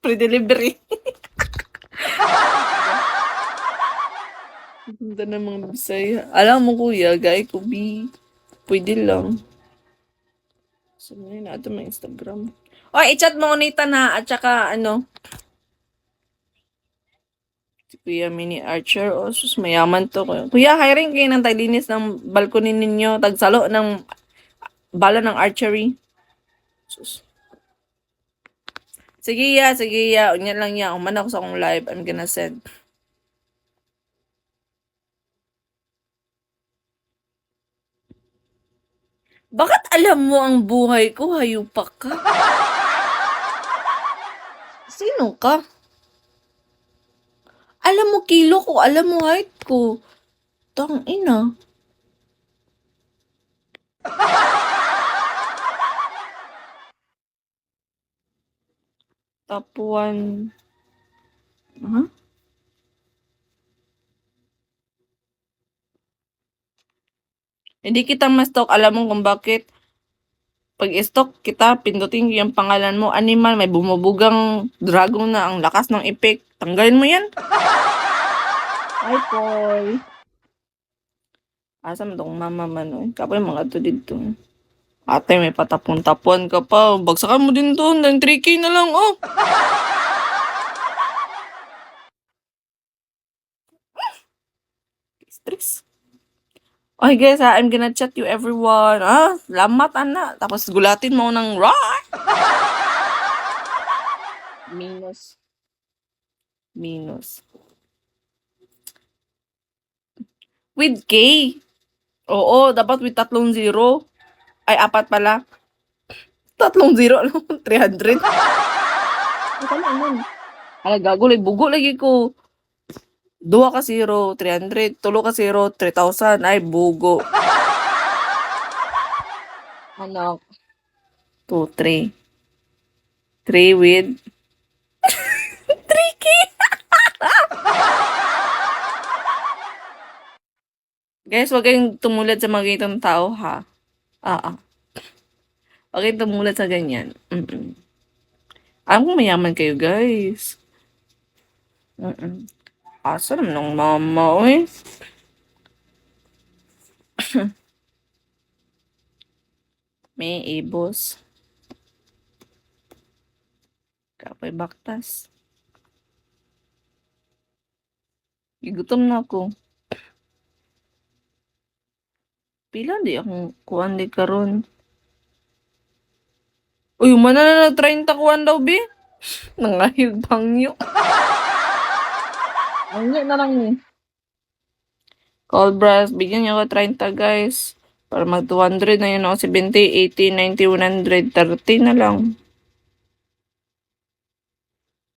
Pre-delivery. Ganda ng mga Bisaya. Alam mo kuya, gay ko bi. Pwede lang. Sabihin natin may Instagram. Oy, i-chat mo nita na at saka ano, si Kuya Mini Archer. O, sus, mayaman to. Kuya, hiring kayo ng taglinis ng balcony ninyo. Tagsalo ng bala ng archery. Sus. Sige ya, sige ya. Unyan lang ya. Uman ako sa akong live. I'm gonna send. Bakit alam mo ang buhay ko? Hayupak ka. Sino ka? Alam mo kilo ko, alam mo height ko. Tang ina. Tapuan. Huh? Hindi kita ma-stalk. Alam mo kung bakit? Pag i-stalk kita, pindutin yung pangalan mo, animal, may bumubugang dragon na ang lakas ng effect. Tanggalin mo yan. Hi, Paul. Asa mo tong mama man, eh. Kapoy mga to dito. Ate, may patapon-tapon ka pa. Bagsakan mo din to. 3K na lang, oh. Stress. Okay guys, I'm gonna chat you everyone. Lamat ana. Tapos gulatin mo ng raw. Minus. Minus. With K. Oo, dapat with 3 0. Ay, 4 pala. 3 0 lang. 300. Ito lang nun. Ala, gago. Bugo lagi ko. 2 ka 0, 300. 3 ka 0, 3,000. Ay, bugo. Ano? 2, 3. 3 with 3K. Guys, wag kayong tumulad sa mga ganitong tao, ha? Wag kayong tumulad sa ganyan. Alam ko mayaman kayo, guys. Asa naman ng mama, eh. May ibos. Kapoy baktas. Gigutom na ako. Pila di akong kuwan di karon. Uy, mana na 30 kuwan daw, be? Nangahig bangyo. Bangyo na lang ni. Call brass, bigyan niyo ako 30, guys. Para mag 200 na yun ako. 70, 80, 90, 100, 30 na lang.